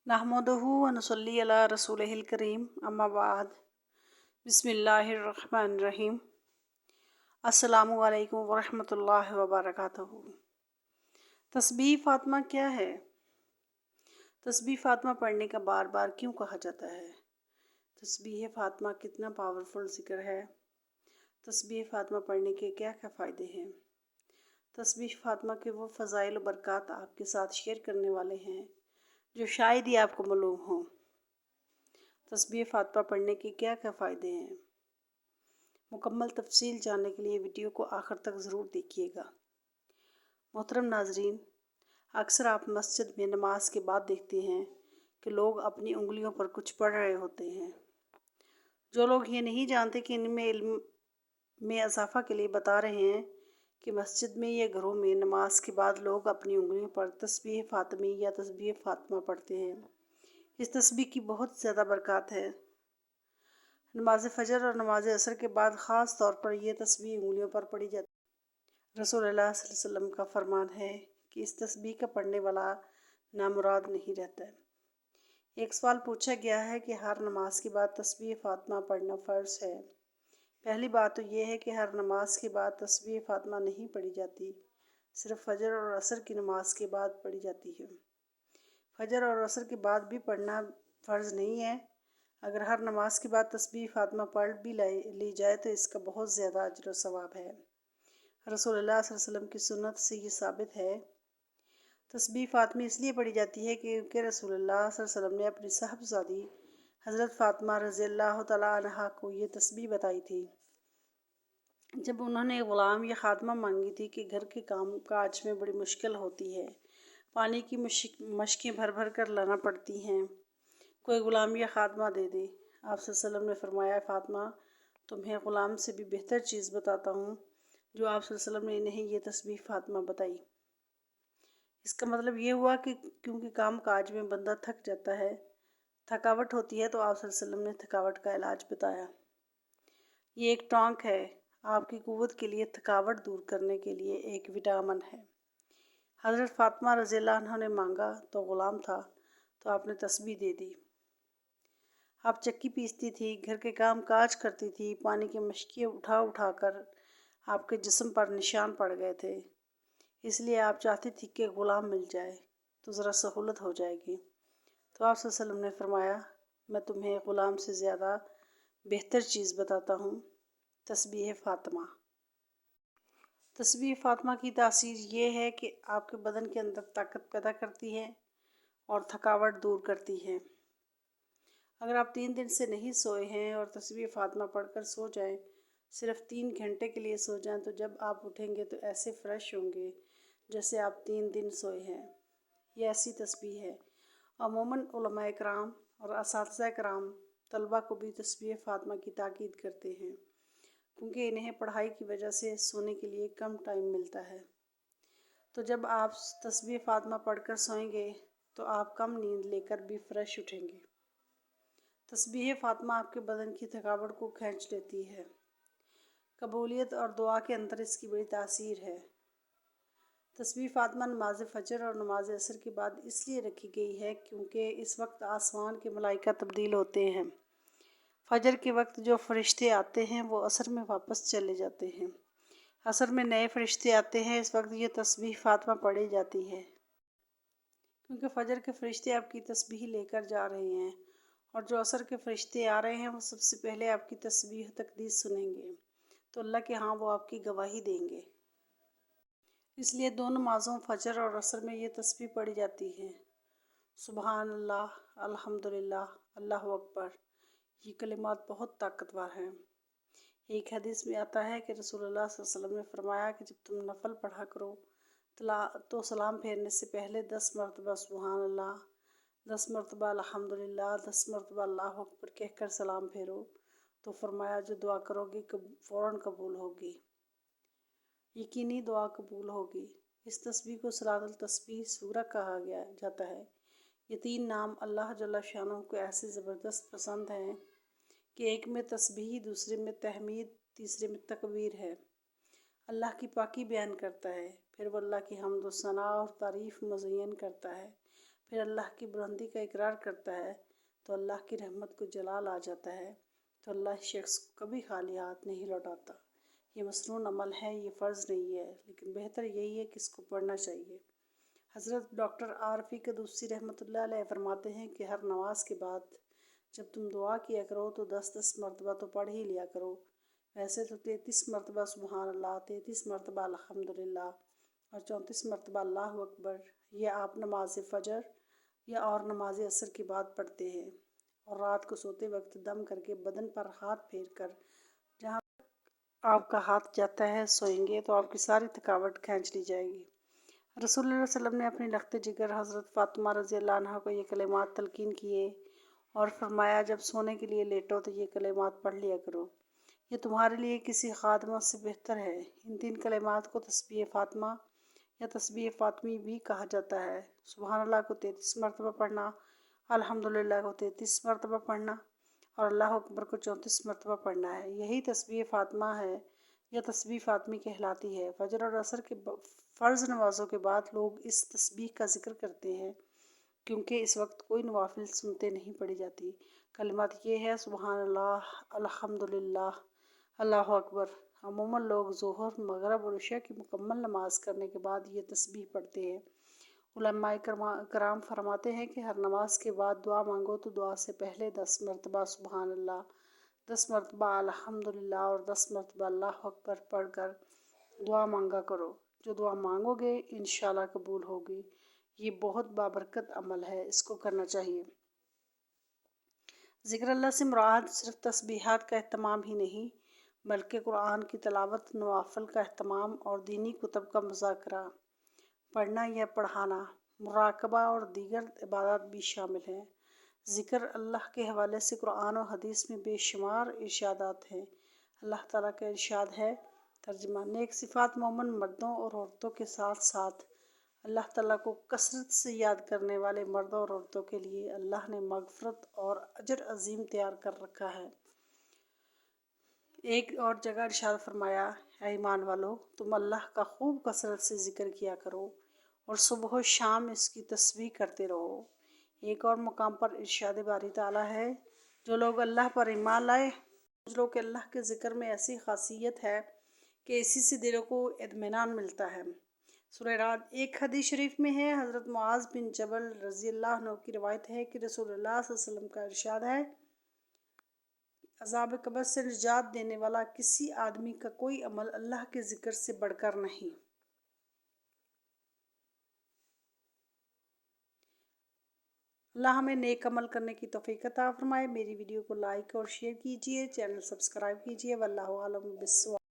नहमदुहु व नसल्ली अला रसूलिहिल करीम अम्मा बाद बिस्मिल्लाहिर्रहमानिर्रहीम। अस्सलामु अलैकुम व रहमतुल्लाहि व बरकातुहू। तस्बीह फ़ातिमा क्या है? तस्बीह फ़ातिमा पढ़ने का बार बार क्यों कहा जाता है? तस्बीह फ़ातिमा कितना पावरफुल ज़िक्र है? तस्बीह फ़ातिमा पढ़ने के क्या क्या फ़ायदे हैं? तस्बीह फ़ातिमा के वो फ़ज़ाइल व बरक़ात आपके साथ शेयर करने वाले हैं जो शायद ही आपको मालूम हो। तस्बीह फ़ातिमा पढ़ने के क्या क्या फ़ायदे हैं? मुकम्मल तफसील जानने के लिए वीडियो को आखिर तक ज़रूर देखिएगा। मोहतरम नाज़रीन, अक्सर आप मस्जिद में नमाज के बाद देखते हैं कि लोग अपनी उंगलियों पर कुछ पढ़ रहे होते हैं। जो लोग ये नहीं जानते कि इनमें इल्म में इजाफ़ा के लिए बता रहे हैं कि मस्जिद में या घरों में नमाज के बाद लोग अपनी उंगलियों पर तस्बीह फ़ातिमी या तस्बीह फ़ातिमा पढ़ते हैं। इस तस्बीह की बहुत ज़्यादा बरक़ात है। नमाज फ़जर और नमाज असर के बाद ख़ास तौर पर यह तस्बीह उंगलियों पर पढ़ी जाती है। रसूलुल्लाह सल्लल्लाहु अलैहि वसल्लम का फरमान है कि इस तस्बीह का पढ़ने वाला नामुराद नहीं रहता है। एक सवाल पूछा गया है कि हर नमाज के बाद तस्बीह फ़ातिमा पढ़ना फ़र्ज़ है। पहली बात तो यह है कि हर नमाज के बाद तस्बीह फ़ातिमा नहीं पढ़ी जाती, सिर्फ़ फ़जर और असर की नमाज के बाद पढ़ी जाती है। फ़जर और असर के बाद भी पढ़ना फ़र्ज़ नहीं है। अगर हर नमाज के बाद तस्बीह फ़ातिमा पढ़ भी ली जाए तो इसका बहुत ज़्यादा अजर व सवाब है। रसूलुल्लाह सल्लल्लाहु अलैहि वसल्लम की सुन्नत से ये साबित है। तस्बीह फ़ातिमा इसलिए पढ़ी जाती है क्योंकि रसूलुल्लाह सल्लल्लाहु अलैहि वसल्लम ने अपनी साहबज़ादी हज़रत फ़ातिमा रज़ियल्लाहु तआला अन्हा को ये तस्बीह बताई थी जब उन्होंने ग़ुलाम या ख़ादिमा मांगी थी कि घर के काम काज में बड़ी मुश्किल होती है, पानी की मशकें भर भर कर लाना पड़ती हैं, कोई ग़ुलाम या ख़ादिमा दे दे। आप सल्लल्लाहु अलैहि वसल्लम ने फरमाया, फ़ातिमा तुम्हें ग़ुलाम से भी बेहतर चीज़ बताता हूँ। जो आप सल्लल्लाहु अलैहि वसल्लम ने इन्हें ये तस्बीह फ़ातिमा बताई। इसका मतलब ये हुआ कि क्योंकि काम काज में बंदा थक जाता है, थकावट होती है, तो आप सल्लल्लाहु अलैहि वसल्लम ने थकावट का इलाज बताया। ये एक टॉनिक है, आपकी क़ुव्वत के लिए, थकावट दूर करने के लिए एक विटामिन है। हज़रत फ़ातिमा रज़ियल्लाहु अन्हा ने मांगा तो ग़ुलाम था, तो आपने तस्बीह दे दी। आप चक्की पीसती थी, घर के काम काज करती थी, पानी की मशकें उठा उठा कर आपके जिस्म पर निशान पड़ गए थे, इसलिए आप चाहती थी कि ग़ुलाम मिल जाए तो ज़रा सहूलत हो जाएगी। तो आप सल्लल्लाहु अलैहि वसल्लम ने फरमाया, मैं तुम्हें ग़ुलाम से ज़्यादा बेहतर चीज़ बताता हूँ, तस्बीह फ़ातिमा। तस्बीह फ़ातिमा की तासीर ये है कि आपके बदन के अंदर ताकत पैदा करती है और थकावट दूर करती है। अगर आप 3 दिन से नहीं सोए हैं और तस्बीह फ़ातिमा पढ़कर सो जाएं, सिर्फ़ 3 घंटे के लिए सो जाएं, तो जब आप उठेंगे तो ऐसे फ़्रेश होंगे जैसे आप 3 दिन सोए हैं। ये ऐसी तस्बीह है। अमूमन उलमाए कराम और असातिज़ा कराम तलबा को भी तस्बीह फ़ातिमा की ताकीद करते हैं क्योंकि इन्हें पढ़ाई की वजह से सोने के लिए कम टाइम मिलता है। तो जब आप तस्बीह फ़ातिमा पढ़कर सोएंगे तो आप कम नींद लेकर भी फ़्रेश उठेंगे। तस्बीह फ़ातिमा आपके बदन की थकावट को खींच लेती है। कबूलियत और दुआ के अंदर इसकी बड़ी तासीर है। तस्बीह फ़ातिमा नमाज फ़जर और नमाज असर के बाद इसलिए रखी गई है क्योंकि इस वक्त आसमान के मलाइका तब्दील होते हैं। फ़जर के वक्त जो फ़रिश्ते आते हैं वो असर में वापस चले जाते हैं। असर में नए फ़रिश्ते आते हैं। इस वक्त ये तस्बीह फ़ातिमा पढ़ी जाती है क्योंकि फ़जर के फ़रिश्ते आपकी तस्बीह लेकर जा रहे हैं और जो असर के फ़रिश्ते आ रहे हैं वो सबसे पहले आपकी तस्बीह तक़दीस सुनेंगे, तो अल्लाह के यहाँ वो आपकी गवाही देंगे। इसलिए 2 नमाज़ों फ़जर और असर में ये तस्बीह पढ़ी जाती है। सुबहान अल्लाह, अल्हम्दुलिल्लाह, अल्लाहु अकबर। ये कलिमात बहुत ताकतवर हैं। एक हदीस में आता है कि रसूलुल्लाह सल्लल्लाहु अलैहि वसल्लम ने फरमाया कि जब तुम नफल पढ़ा करो तो सलाम फेरने से पहले 10 मरतबा सुबहान अल्लाह, 10 मरतबा अल्हम्दुलिल्लाह, 10 मरतबा अल्लाहु अकबर कहकर सलाम फेरो, तो फरमाया जो दुआ करोगी फ़ौरन कबूल होगी, यकीनी दुआ कबूल होगी। इस तस्बीह को सलातुल तस्बीह सूरा कहा जाता है। ये 3 नाम अल्लाह जल्ल शानहू को ऐसे ज़बरदस्त पसंद हैं कि एक में तस्बीह, दूसरे में तहमीद, तीसरे में तकबीर है। अल्लाह की पाकी बयान करता है, फिर वो अल्लाह की हम्द व सना और तारीफ़ मुज़य्यन करता है, پھر اللہ کی بلندی کا اقرار کرتا ہے تو اللہ کی رحمت کو جلال آ جاتا ہے، تو اللہ شخص کو کبھی خالی ہاتھ نہیں لوٹاتا۔ یہ مسنون عمل ہے، یہ فرض نہیں ہے، لیکن بہتر یہی ہے کہ اس کو پڑھنا چاہیے۔ حضرت ڈاکٹر عارفی قدوسی رحمۃ اللہ علیہ فرماتے ہیں کہ ہر نماز کے بعد جب تم دعا کیا کرو تو 10 مرتبہ تو پڑھ ہی لیا کرو۔ ویسے تو 33 مرتبہ سبحان اللہ، 33 مرتبہ الحمدللہ اور 34 مرتبہ اللہ اکبر یہ آپ نماز فجر یا اور نماز عصر کے بعد پڑھتے ہیں، اور رات کو سوتے وقت دم کر کے بدن پر ہاتھ پھیر کر جہاں آپ کا ہاتھ جاتا ہے سوئیں گے تو آپ کی ساری تھکاوٹ کھینچ لی جائے گی۔ رسول اللہ علیہ وسلم نے اپنی لخت جگر حضرت فاطمہ رضی اللہ عنہ کو یہ کلمات تلقین کیے اور فرمایا جب سونے کے لیے لیٹو تو یہ کلمات پڑھ لیا کرو، یہ تمہارے لیے کسی خادمہ سے بہتر ہے۔ ان 3 کلمات کو تسبیح فاطمہ یا تسبیح فاطمی بھی کہا جاتا ہے۔ سبحان اللہ کو 33 مرتبہ پڑھنا، الحمدللہ کو 33 مرتبہ پڑھنا اور اللہ اکبر کو 34 مرتبہ پڑھنا ہے، یہی تسبیح فاطمہ ہے یا تسبیح فاطمی کہلاتی ہے۔ فجر اور عصر کے فرض نمازوں کے بعد لوگ اس تسبیح کا ذکر کرتے ہیں کیونکہ اس وقت کوئی نوافل سنتیں نہیں پڑھی جاتی۔ کلمات یہ ہے سبحان اللہ، الحمدللہ، اللہ اکبر۔ عموماً لوگ ظہر، مغرب اور عشاء کی مکمل نماز کرنے کے بعد یہ تسبیح پڑھتے ہیں۔ علماء کرام فرماتے ہیں کہ ہر نماز کے بعد دعا مانگو تو دعا سے پہلے 10 مرتبہ سبحان اللہ، 10 مرتبہ الحمدللہ اور 10 مرتبہ اللہ اکبر پڑھ کر دعا مانگا کرو۔ جو دعا مانگو گے انشاءاللہ قبول ہوگی۔ یہ بہت بابرکت عمل ہے، اس کو کرنا چاہیے۔ ذکر اللہ سے مراد صرف تسبیحات کا اہتمام ہی نہیں بلکہ قرآن کی تلاوت، نوافل کا اہتمام اور دینی کتب کا مذاکرہ، پڑھنا یا پڑھانا، مراقبہ اور دیگر عبادات بھی شامل ہیں۔ ذکر اللہ کے حوالے سے قرآن و حدیث میں بے شمار ارشادات ہیں۔ اللہ تعالیٰ کا ارشاد ہے، ترجمہ: نیک صفات مومن مردوں اور عورتوں کے ساتھ ساتھ اللہ تعالیٰ کو کثرت سے یاد کرنے والے مردوں اور عورتوں کے لیے اللہ نے مغفرت اور اجر عظیم تیار کر رکھا ہے۔ ایک اور جگہ ارشاد فرمایا، اے ایمان والو، تم اللہ کا خوب کثرت سے ذکر کیا کرو اور صبح و شام اس کی تسبیح کرتے رہو۔ ایک اور مقام پر ارشاد باری تعالیٰ ہے، جو لوگ اللہ پر ایمان لائے سمجھ لو کہ اللہ کے ذکر میں ایسی خاصیت ہے کہ اسی سے دلوں کو اطمینان ملتا ہے۔ سورہ رعد۔ ایک حدیث شریف میں ہے، حضرت معاذ بن جبل رضی اللہ عنہ کی روایت ہے کہ رسول اللہ صلی اللہ علیہ وسلم کا ارشاد ہے، عذاب قبر سے نجات دینے والا کسی آدمی کا کوئی عمل اللہ کے ذکر سے بڑھ کر نہیں۔ اللہ ہمیں نیک عمل کرنے کی توفیق عطا فرمائے۔ میری ویڈیو کو لائک اور شیئر کیجیے، چینل سبسکرائب کیجیے۔ واللہ اعلم بالصواب۔